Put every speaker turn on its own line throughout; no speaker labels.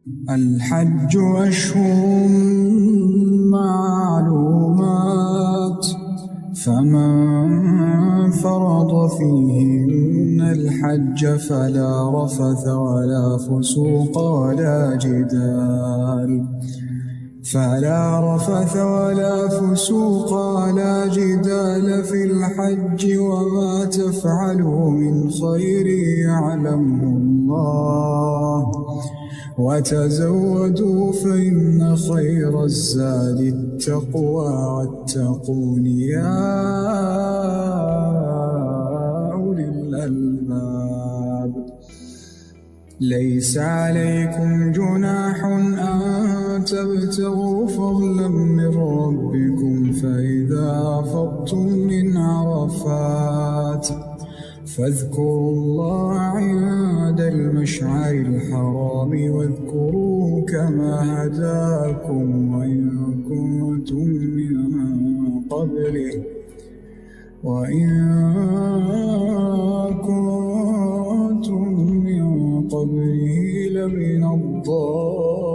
الحج أشهر معلومات، فمن فرض فيهن الحج فلا رفث ولا فسوق ولا جدال في الحج، وما تفعلوا من خير يعلمه الله، وتزودوا فإن خير الزاد التقوى، واتقون يا أولي الألباب. ليس عليكم جناح أن تبتغوا فضلا من ربكم، فإذا أفضتم من عرفات فاذكروا الله عند المشعر الحرام، واذكروه كما هداكم وإن كنتم من قبله لمن الضالين.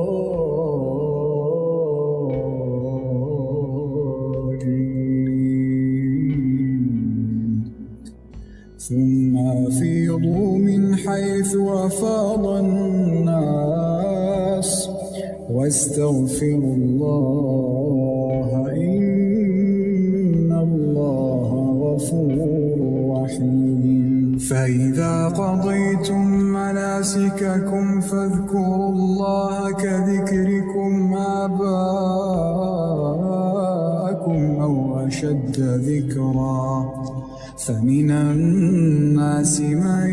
ثم أفيضوا من حيث أفاض الناس، واستغفروا الله إن الله غفور رحيم. فإذا قضيتم مناسككم فاذكروا الله كذكركم آباءكم أو أشد ذكرا، فمن الناس من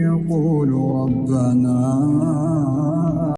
يقول ربنا